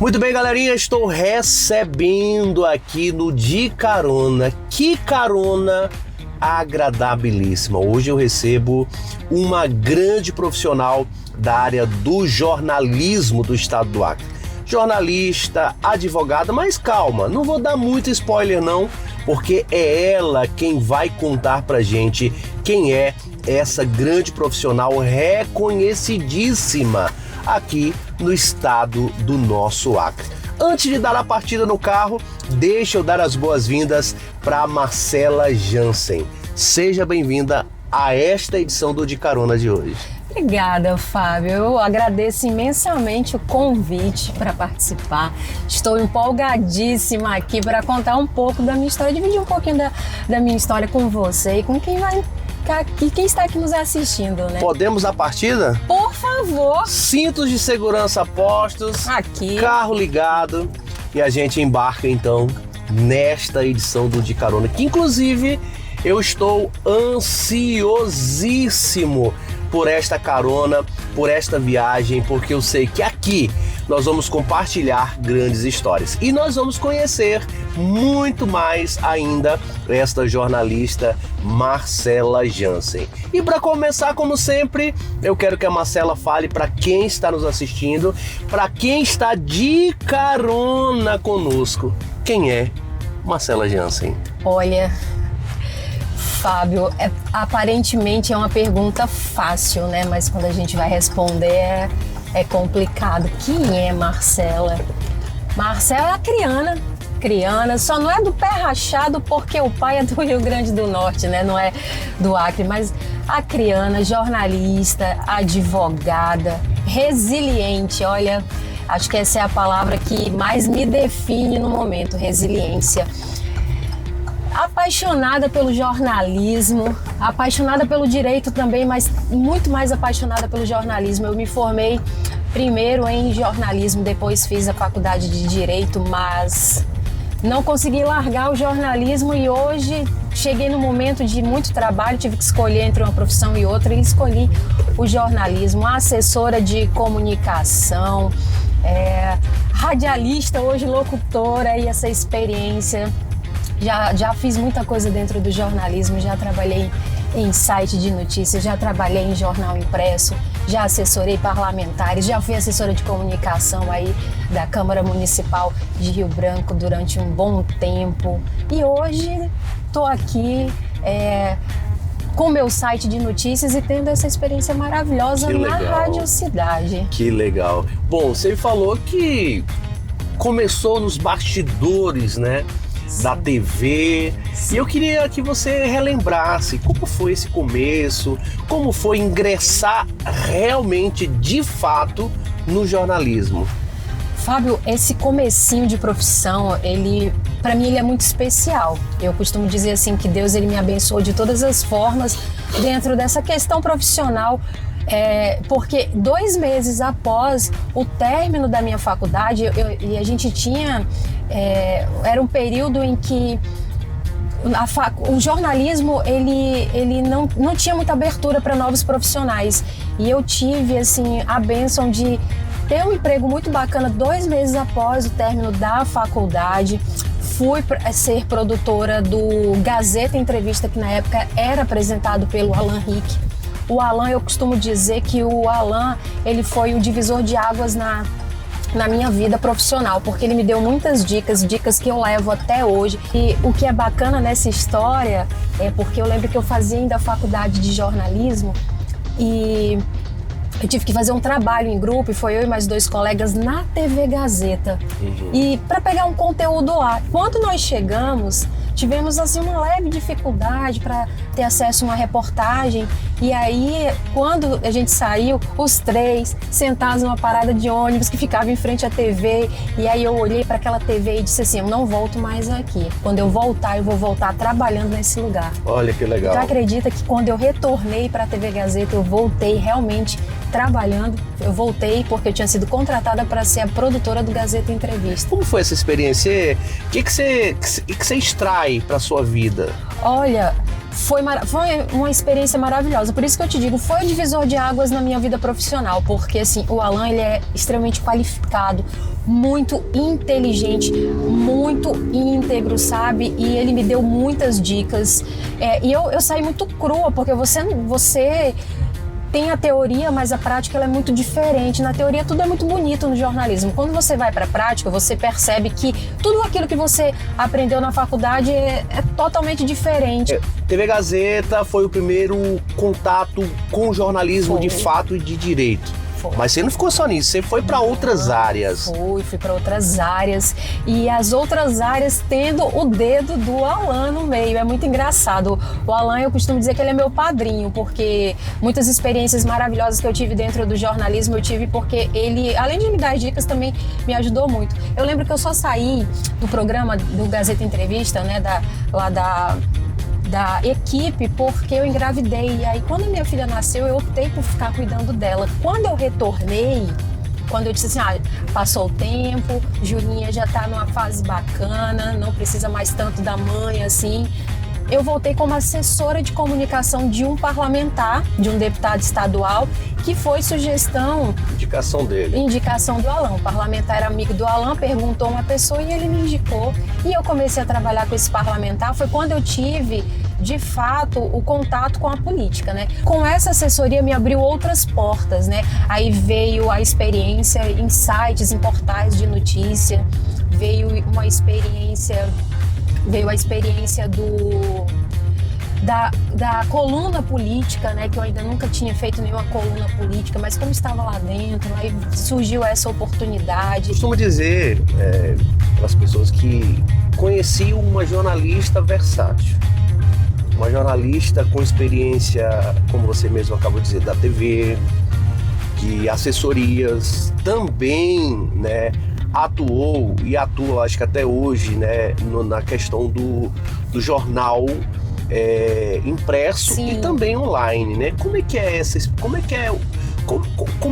Muito bem, galerinha, estou recebendo aqui no De Carona. Que carona agradabilíssima. Hoje eu recebo uma grande profissional da área do jornalismo do estado do Acre. Jornalista, advogada, mas calma, não vou dar muito spoiler não, porque é ela quem vai contar pra gente quem é essa grande profissional reconhecidíssima aqui no estado do nosso Acre. Antes de dar a partida no carro, deixa eu dar as boas-vindas para Marcela Jansen. Seja bem-vinda a esta edição do De Carona de hoje. Obrigada, Fábio. Eu agradeço imensamente o convite para participar. Estou empolgadíssima aqui para contar um pouco da minha história, dividir um pouquinho da minha história com você e com quem está aqui nos assistindo, né? Podemos a partida? Por favor! Cintos de segurança postos, aqui, carro ligado e a gente embarca então nesta edição do De Carona, que inclusive eu estou ansiosíssimo por esta carona, por esta viagem, porque eu sei que aqui nós vamos compartilhar grandes histórias e nós vamos conhecer muito mais ainda esta jornalista Marcela Jansen. E para começar, como sempre, eu quero que a Marcela fale para quem está nos assistindo, para quem está de carona conosco, quem é Marcela Jansen? Olha, Fábio, aparentemente é uma pergunta fácil, né? Mas quando a gente vai responder é complicado. Quem é Marcela? Marcela é a criana, só não é do pé rachado porque o pai é do Rio Grande do Norte, né? Não é do Acre, mas a criana, jornalista, advogada, resiliente. Olha, acho que essa é a palavra que mais me define no momento, resiliência. Apaixonada pelo jornalismo, apaixonada pelo direito também, mas muito mais apaixonada pelo jornalismo. Eu me formei primeiro em jornalismo, depois fiz a faculdade de direito, mas não consegui largar o jornalismo e hoje cheguei no momento de muito trabalho, tive que escolher entre uma profissão e outra e escolhi o jornalismo, assessora de comunicação, radialista, hoje locutora, e essa experiência. Já fiz muita coisa dentro do jornalismo, já trabalhei em site de notícias, já trabalhei em jornal impresso, já assessorei parlamentares, já fui assessora de comunicação aí da Câmara Municipal de Rio Branco durante um bom tempo. E hoje estou aqui com o meu site de notícias e tendo essa experiência maravilhosa na Rádio Cidade. Que legal. Bom, você falou que começou nos bastidores, né? Da TV. Sim. E eu queria que você relembrasse como foi esse começo, como foi ingressar realmente, de fato, no jornalismo. Fábio, esse comecinho de profissão, para mim, ele é muito especial. Eu costumo dizer assim que Deus ele me abençoou de todas as formas dentro dessa questão profissional. Porque 2 meses após o término da minha faculdade, e a gente tinha... era um período em que o jornalismo ele não tinha muita abertura para novos profissionais. E eu tive assim, a bênção de ter um emprego muito bacana 2 meses após o término da faculdade. Fui ser produtora do Gazeta Entrevista, que na época era apresentado pelo Alan Rick. O Alan, eu costumo dizer que o Alan, ele foi o divisor de águas na minha vida profissional, porque ele me deu muitas dicas que eu levo até hoje. E o que é bacana nessa história é porque eu lembro que eu fazia ainda a faculdade de jornalismo e eu tive que fazer um trabalho em grupo, e foi eu e mais 2 colegas na TV Gazeta. E para pegar um conteúdo lá. Quando nós chegamos, tivemos assim uma leve dificuldade para ter acesso a uma reportagem. E aí, quando a gente saiu, os 3 sentados numa parada de ônibus que ficava em frente à TV. E aí eu olhei para aquela TV e disse assim: eu não volto mais aqui. Quando eu voltar, eu vou voltar trabalhando nesse lugar. Olha que legal. Tu acredita que quando eu retornei para a TV Gazeta, eu voltei realmente trabalhando? Eu voltei porque eu tinha sido contratada para ser a produtora do Gazeta Entrevista. Como foi essa experiência? O que você extrai para sua vida? Olha, foi uma experiência maravilhosa. Por isso que eu te digo, foi o divisor de águas na minha vida profissional, porque assim, o Alan ele é extremamente qualificado, muito inteligente, muito íntegro, sabe? E ele me deu muitas dicas. E eu saí muito crua, porque você tem a teoria, mas a prática ela é muito diferente. Na teoria tudo é muito bonito no jornalismo. Quando você vai para a prática, você percebe que tudo aquilo que você aprendeu na faculdade é totalmente diferente. TV Gazeta foi o primeiro contato com o jornalismo de fato e de direito. Mas você não ficou só nisso, você foi para outras áreas. Fui para outras áreas, e as outras áreas tendo o dedo do Alan no meio. É muito engraçado. O Alan, eu costumo dizer que ele é meu padrinho, porque muitas experiências maravilhosas que eu tive dentro do jornalismo, eu tive porque ele, além de me dar dicas, também me ajudou muito. Eu lembro que eu só saí do programa do Gazeta Entrevista, né, da equipe, porque eu engravidei. E aí, quando minha filha nasceu, eu optei por ficar cuidando dela. Quando eu retornei, quando eu disse assim, passou o tempo, Julinha já tá numa fase bacana, não precisa mais tanto da mãe, assim, eu voltei como assessora de comunicação de um parlamentar, de um deputado estadual, que foi sugestão... Indicação dele. Indicação do Alan. O parlamentar era amigo do Alan, perguntou uma pessoa e ele me indicou. E eu comecei a trabalhar com esse parlamentar. Foi quando eu tive, de fato, o contato com a política, né? Com essa assessoria me abriu outras portas, né? Aí veio a experiência em sites, em portais de notícia, veio a experiência da coluna política, né, que eu ainda nunca tinha feito nenhuma coluna política, mas como estava lá dentro, aí surgiu essa oportunidade. Costumo dizer para as pessoas que conheci uma jornalista versátil, uma jornalista com experiência, como você mesmo acabou de dizer, da TV, de assessorias, também, né, atuou e atua, acho que até hoje, né, na questão do jornal impresso. Sim. E também online, né? Como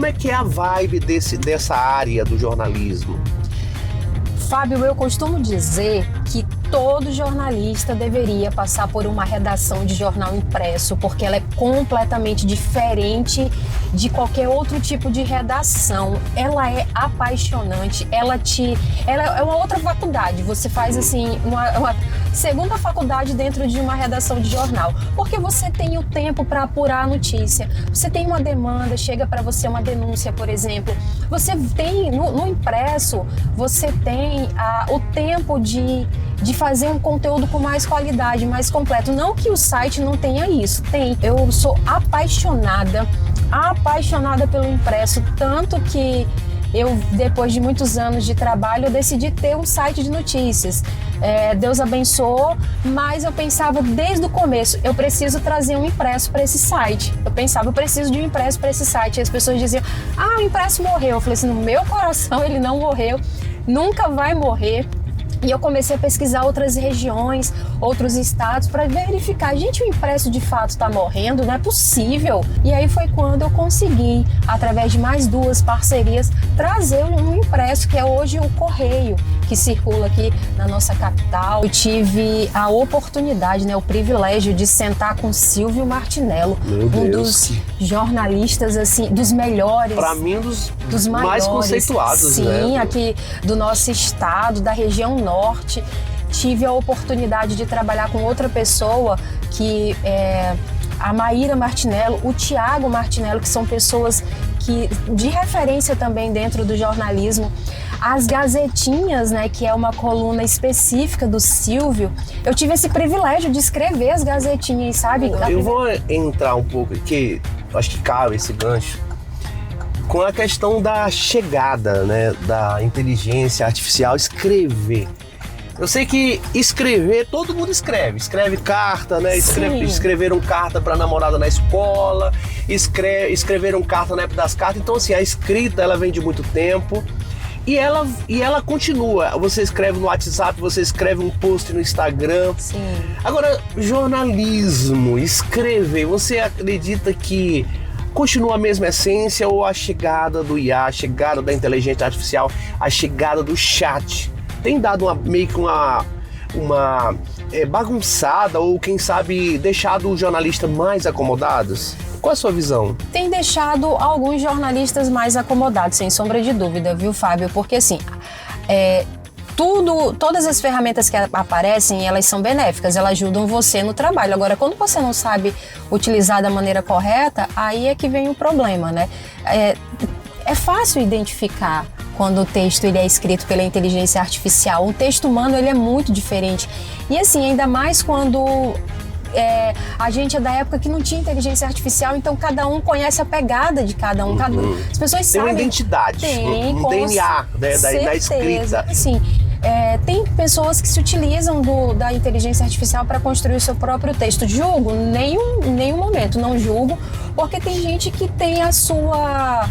é que é a vibe dessa área do jornalismo? Fábio, eu costumo dizer que todo jornalista deveria passar por uma redação de jornal impresso, porque ela é completamente diferente de qualquer outro tipo de redação. Ela é apaixonante, ela é uma outra faculdade. Você faz assim uma segunda faculdade dentro de uma redação de jornal, porque você tem o tempo para apurar a notícia. Você tem uma demanda, chega para você uma denúncia, por exemplo. Você tem no impresso, você tem o tempo de fazer um conteúdo com mais qualidade, mais completo. Não que o site não tenha isso, tem. Eu sou apaixonada pelo impresso, tanto que eu, depois de muitos anos de trabalho, eu decidi ter um site de notícias. Deus abençoou, mas eu pensava desde o começo, eu preciso trazer um impresso para esse site. Eu preciso de um impresso para esse site. E as pessoas diziam, o impresso morreu. Eu falei assim, no meu coração ele não morreu, nunca vai morrer. E eu comecei a pesquisar outras regiões, outros estados, para verificar, gente, o impresso de fato está morrendo, não é possível. E aí foi quando eu consegui, através de mais 2 parcerias, trazer um impresso, que é hoje o Correio, que circula aqui na nossa capital. Eu tive a oportunidade, né, o privilégio de sentar com Silvio Martinello, um dos jornalistas, assim, dos melhores. Para mim, dos mais conceituados, sim, né? Sim, aqui do nosso estado, da região norte. Tive a oportunidade de trabalhar com outra pessoa, que é a Maíra Martinello, o Tiago Martinello, que são pessoas de referência também dentro do jornalismo. As Gazetinhas, né, que é uma coluna específica do Silvio, eu tive esse privilégio de escrever as Gazetinhas, sabe? Eu vou entrar um pouco aqui, acho que cabe esse gancho, com a questão da chegada, né, da inteligência artificial, escrever. Eu sei que escrever, todo mundo escreve carta, né? Escreveram carta para namorada na escola, escreveram carta na época das cartas. Então, assim, a escrita, ela vem de muito tempo e ela continua. Você escreve no WhatsApp, você escreve um post no Instagram. Sim. Agora, jornalismo, escrever, você acredita que continua a mesma essência, ou a chegada do IA, a chegada da inteligência artificial, a chegada do chat tem dado meio que uma bagunçada ou, quem sabe, deixado os jornalistas mais acomodados? Qual é a sua visão? Tem deixado alguns jornalistas mais acomodados, sem sombra de dúvida, viu, Fábio? Porque assim, todas as ferramentas que aparecem, elas são benéficas, elas ajudam você no trabalho. Agora, quando você não sabe utilizar da maneira correta, aí é que vem o problema, né? É fácil identificar quando o texto ele é escrito pela inteligência artificial. O texto humano ele é muito diferente. E assim, ainda mais quando a gente é da época que não tinha inteligência artificial, então cada um conhece a pegada de cada um. As pessoas tem sabem. Uma identidade, um DNA da escrita. Assim, tem pessoas que se utilizam da inteligência artificial para construir o seu próprio texto. Julgo? Nenhum momento, não julgo, porque tem gente que tem a sua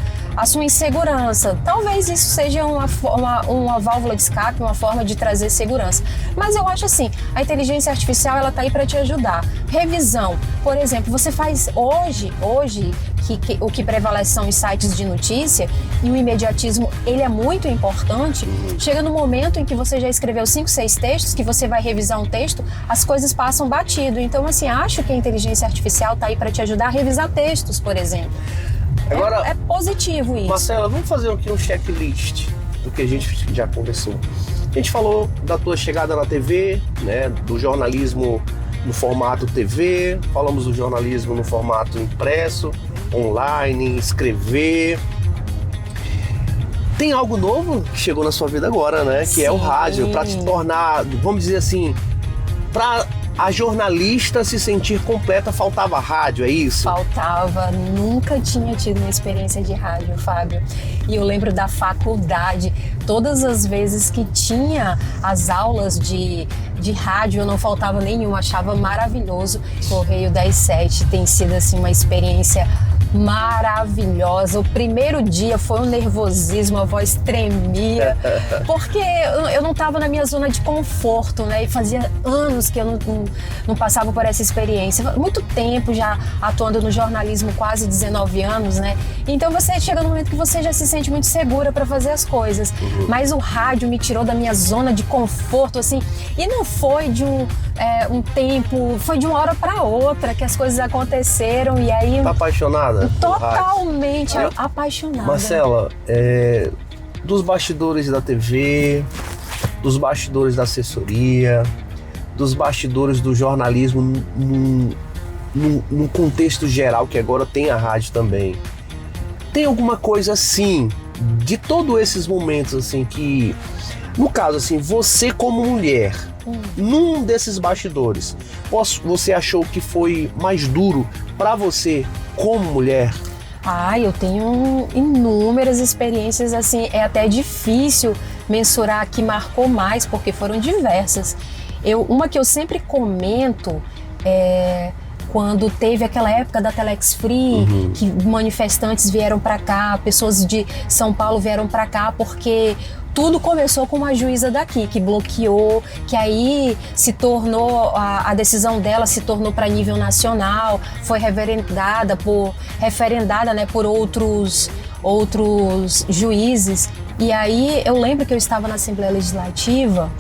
insegurança. Talvez isso seja uma válvula de escape, uma forma de trazer segurança. Mas eu acho assim, a inteligência artificial ela tá aí para te ajudar. Revisão, por exemplo, você faz hoje o que prevalece são os sites de notícia e o imediatismo, ele é muito importante. Chega no momento em que você já escreveu 5, 6 textos, que você vai revisar um texto, as coisas passam batido. Então, assim, acho que a inteligência artificial tá aí para te ajudar a revisar textos, por exemplo. Agora, é positivo isso. Marcela, vamos fazer aqui um checklist do que a gente já conversou. A gente falou da tua chegada na TV, né, do jornalismo no formato TV, falamos do jornalismo no formato impresso, online, escrever. Tem algo novo que chegou na sua vida agora, né? Que é o rádio, para te tornar, vamos dizer assim, para a jornalista se sentir completa, faltava rádio, é isso? Faltava, nunca tinha tido uma experiência de rádio, Fábio. E eu lembro da faculdade, todas as vezes que tinha as aulas de rádio, eu não faltava nenhum, achava maravilhoso. Correio 107 tem sido assim uma experiência maravilhosa. O primeiro dia foi um nervosismo, a voz tremia, porque eu não estava na minha zona de conforto, né? E fazia anos que eu não passava por essa experiência. Muito tempo já atuando no jornalismo, quase 19 anos, né? Então você chega no momento que você já se sente muito segura para fazer as coisas. Mas o rádio me tirou da minha zona de conforto, assim, e não foi de um tempo, foi de uma hora para outra que as coisas aconteceram e aí... Tá apaixonada? Totalmente apaixonada. Marcela, dos bastidores da TV, dos bastidores da assessoria, dos bastidores do jornalismo num contexto geral, que agora tem a rádio também, tem alguma coisa assim, de todos esses momentos assim que, no caso assim, você como mulher, num desses bastidores, você achou que foi mais duro para você como mulher? Eu tenho inúmeras experiências, assim, é até difícil mensurar que marcou mais, porque foram diversas. Uma que eu sempre comento quando teve aquela época da Telex Free, que manifestantes vieram para cá, pessoas de São Paulo vieram para cá, porque tudo começou com uma juíza daqui, que bloqueou, que aí se tornou, a decisão dela se tornou para nível nacional, foi referendada, né, por outros juízes. E aí eu lembro que eu estava na Assembleia Legislativa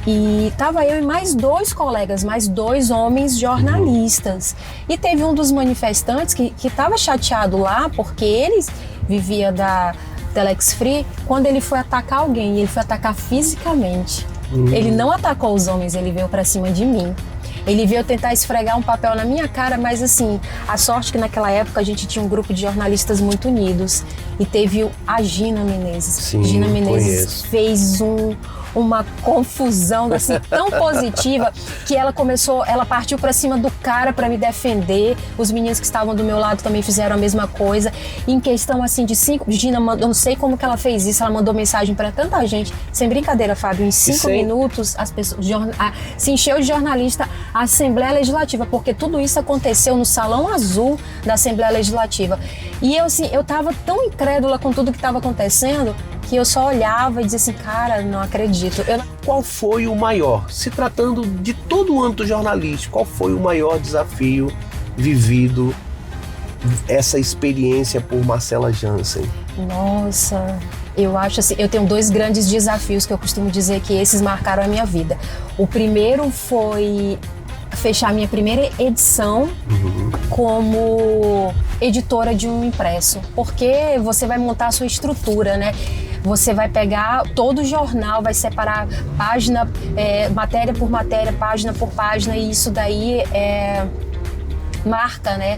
e estava eu e mais 2 colegas, mais 2 homens jornalistas. E teve um dos manifestantes que estava chateado lá, porque ele vivia da Telex Free, quando ele foi atacar alguém, ele foi atacar fisicamente. Ele não atacou os homens, ele veio pra cima de mim. Ele veio tentar esfregar um papel na minha cara, mas assim, a sorte que naquela época a gente tinha um grupo de jornalistas muito unidos. E teve a Gina Menezes. Sim, Gina Menezes conheço. fez uma confusão assim, tão positiva que ela partiu pra cima do cara pra me defender. Os meninos que estavam do meu lado também fizeram a mesma coisa. Em questão assim de 5, Gina, eu não sei como que ela fez isso, ela mandou mensagem pra tanta gente, sem brincadeira, Fábio, em 5 minutos as pessoas se encheu de jornalista a Assembleia Legislativa, porque tudo isso aconteceu no Salão Azul da Assembleia Legislativa. E eu tava tão incrédula com tudo que estava acontecendo que eu só olhava e dizia assim, cara, não acredito. Qual foi o maior, se tratando de todo o âmbito jornalístico, qual foi o maior desafio vivido, essa experiência por Marcela Jansen? Nossa, Eu acho assim, eu tenho 2 grandes desafios que eu costumo dizer que esses marcaram a minha vida. O primeiro foi fechar a minha primeira edição como editora de um impresso, porque você vai montar a sua estrutura, né? Você vai pegar todo o jornal, vai separar página, matéria por matéria, página por página, e isso daí marca, né?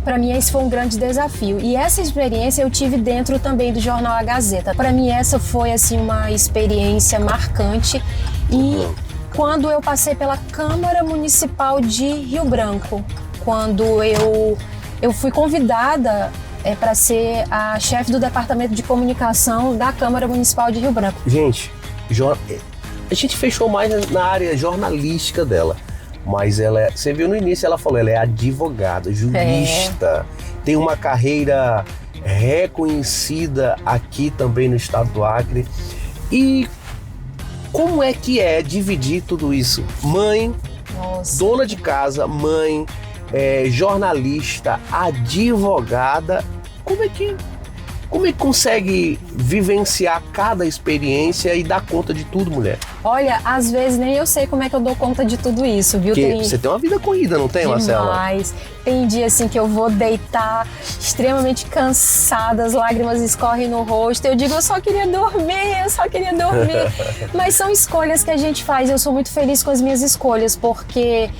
Para mim esse foi um grande desafio, e essa experiência eu tive dentro também do jornal A Gazeta. Para mim essa foi assim uma experiência marcante. E quando eu passei pela Câmara Municipal de Rio Branco, quando eu fui convidada para ser a chefe do departamento de comunicação da Câmara Municipal de Rio Branco. Gente, a gente fechou mais na área jornalística dela. Mas você viu no início, ela falou, ela é advogada, jurista, tem uma carreira reconhecida aqui também no estado do Acre. E como é que é dividir tudo isso? Mãe, dona de casa, mãe, jornalista, advogada, como é que consegue vivenciar cada experiência e dar conta de tudo, mulher? Olha, às vezes nem eu sei como é que eu dou conta de tudo isso, viu? Porque você tem uma vida corrida, não tem, Marcela? Demais. Tem dia assim que eu vou deitar extremamente cansada, as lágrimas escorrem no rosto. Eu digo, eu só queria dormir. Mas são escolhas que a gente faz. Eu sou muito feliz com as minhas escolhas, porque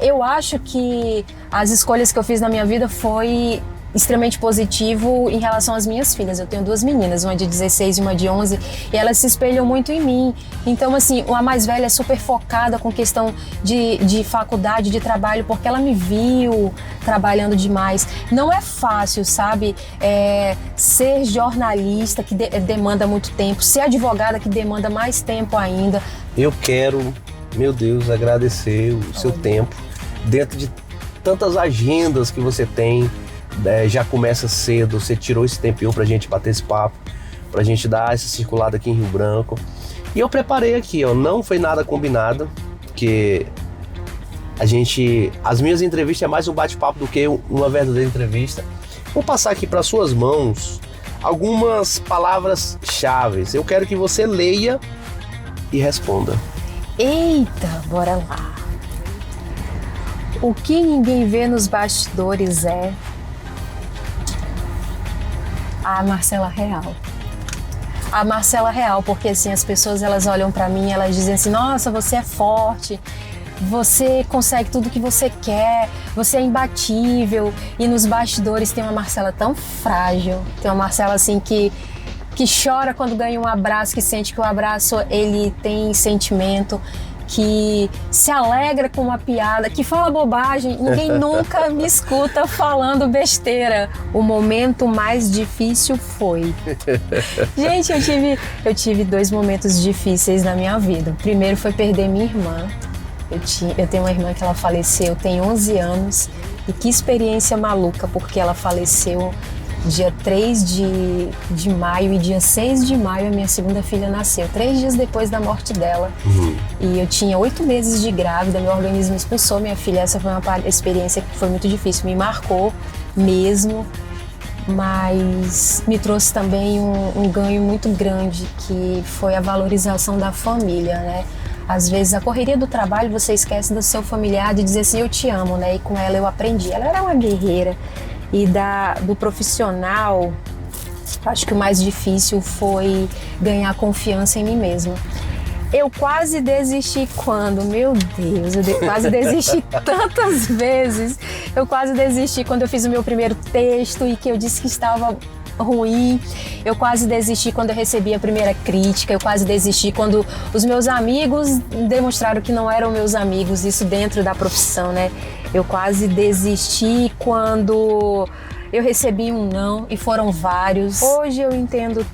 eu acho que as escolhas que eu fiz na minha vida foi extremamente positivo em relação às minhas filhas. Eu tenho 2 meninas, uma de 16 e uma de 11, e elas se espelham muito em mim. Então, assim, a mais velha é super focada com questão de faculdade, de trabalho, porque ela me viu trabalhando demais. Não é fácil, sabe? Ser jornalista, que demanda muito tempo, ser advogada, que demanda mais tempo ainda. Eu quero, meu Deus, agradecer o seu tempo, dentro de tantas agendas que você tem. Já começa cedo, você tirou esse tempinho pra gente bater esse papo, pra gente dar essa circulada aqui em Rio Branco. E eu preparei aqui, ó, não foi nada combinado, porque as minhas entrevistas é mais um bate-papo do que uma verdadeira entrevista. Vou passar aqui para suas mãos algumas palavras-chave. Eu quero que você leia e responda. Eita, bora lá. O que ninguém vê nos bastidores é a Marcela Real. A Marcela Real, porque assim, as pessoas elas olham pra mim, elas dizem assim, nossa, você é forte, você consegue tudo que você quer, você é imbatível. E nos bastidores tem uma Marcela tão frágil, tem uma Marcela assim que chora quando ganha um abraço, que sente que o abraço ele tem sentimento, que se alegra com uma piada, que fala bobagem. Ninguém nunca me escuta falando besteira. O momento mais difícil foi... Gente, eu tive 2 momentos difíceis na minha vida. O primeiro foi perder minha irmã. Eu tenho uma irmã que ela faleceu, tem 11 anos. E que experiência maluca, porque ela faleceu dia 3 de maio e dia 6 de maio a minha segunda filha nasceu, 3 dias depois da morte dela. E eu tinha 8 meses de grávida, meu organismo expulsou minha filha. Essa foi uma experiência que foi muito difícil, me marcou mesmo, mas me trouxe também um ganho muito grande, que foi a valorização da família, né? Às vezes a correria do trabalho você esquece do seu familiar, de dizer assim, eu te amo, né? E com ela eu aprendi, ela era uma guerreira. E do profissional, acho que o mais difícil foi ganhar confiança em mim mesma. Eu quase desisti quando, meu Deus, quase desisti tantas vezes. Eu quase desisti quando eu fiz o meu primeiro texto e que eu disse que estava ruim. Eu quase desisti quando eu recebi a primeira crítica. Eu quase desisti quando os meus amigos demonstraram que não eram meus amigos, isso dentro da profissão, né? Eu quase desisti quando eu recebi um não, e foram vários. Hoje eu entendo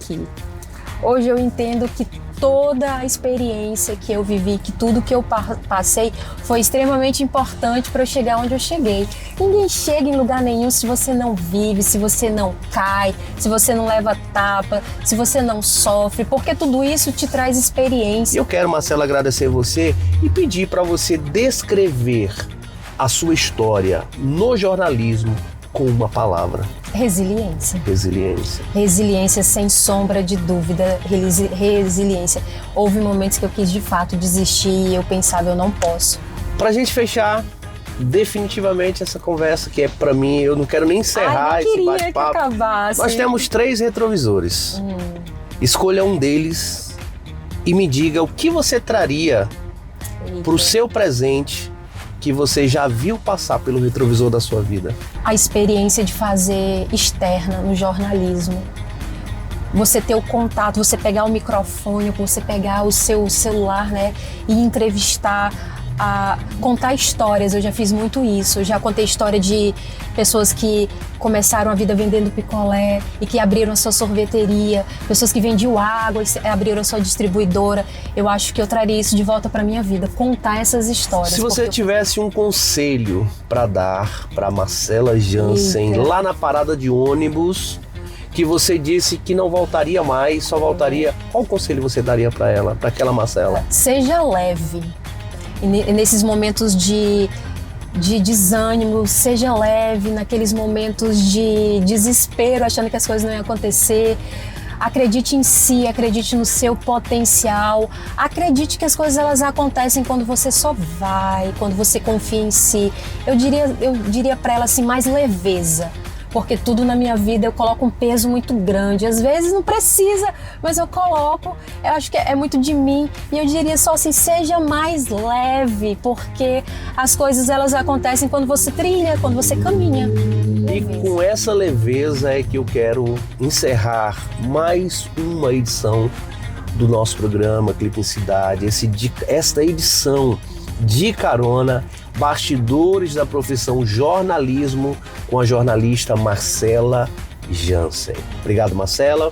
que toda a experiência que eu vivi, que tudo que eu passei foi extremamente importante para eu chegar onde eu cheguei. Ninguém chega em lugar nenhum se você não vive, se você não cai, se você não leva tapa, se você não sofre, porque tudo isso te traz experiência. Eu quero, Marcela, agradecer você e pedir para você descrever a sua história no jornalismo com uma palavra. Resiliência. Resiliência. Resiliência, sem sombra de dúvida. Resiliência. Houve momentos que eu quis de fato desistir e eu pensava, eu não posso. Pra gente fechar definitivamente essa conversa, que é pra mim, eu não quero nem encerrar esse bate-papo. Que acabasse. Nós temos 3 retrovisores. Escolha um deles e me diga o que você traria pro seu presente que você já viu passar pelo retrovisor da sua vida. A experiência de fazer externa no jornalismo. Você ter o contato, você pegar o microfone, você pegar o seu celular, né, e entrevistar, contar histórias. Eu já fiz muito isso. Eu já contei história de pessoas que começaram a vida vendendo picolé e que abriram a sua sorveteria, pessoas que vendiam água e abriram a sua distribuidora. Eu acho que eu traria isso de volta para minha vida, contar essas histórias. Se você tivesse um conselho para dar para Marcela Jansen lá na parada de ônibus, que você disse que não voltaria mais, só voltaria, qual conselho você daria para ela, para aquela Marcela? Seja leve. E nesses momentos de desânimo, seja leve, naqueles momentos de desespero, achando que as coisas não iam acontecer. Acredite em si, acredite no seu potencial, acredite que as coisas elas acontecem quando você só vai, quando você confia em si. Eu diria para ela assim, mais leveza. Porque tudo na minha vida eu coloco um peso muito grande. Às vezes não precisa, mas eu coloco. Eu acho que é muito de mim. E eu diria só assim, seja mais leve, porque as coisas elas acontecem quando você trilha, quando você caminha. E com essa leveza é que eu quero encerrar mais uma edição do nosso programa Clipe em Cidade. Esta edição de carona, bastidores da profissão jornalismo, com a jornalista Marcela Jansen. Obrigado, Marcela.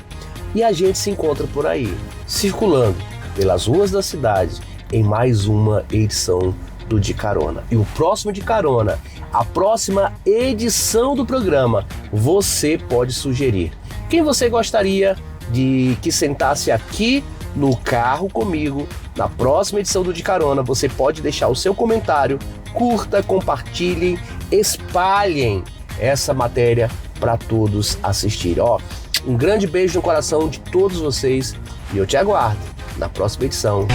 E a gente se encontra por aí, circulando pelas ruas da cidade, em mais uma edição do De Carona. E o próximo De Carona, a próxima edição do programa, você pode sugerir. Quem você gostaria de que sentasse aqui no carro comigo, na próxima edição do De Carona? Você pode deixar o seu comentário, curta, compartilhem, espalhem essa matéria para todos assistirem. Um grande beijo no coração de todos vocês e eu te aguardo na próxima edição.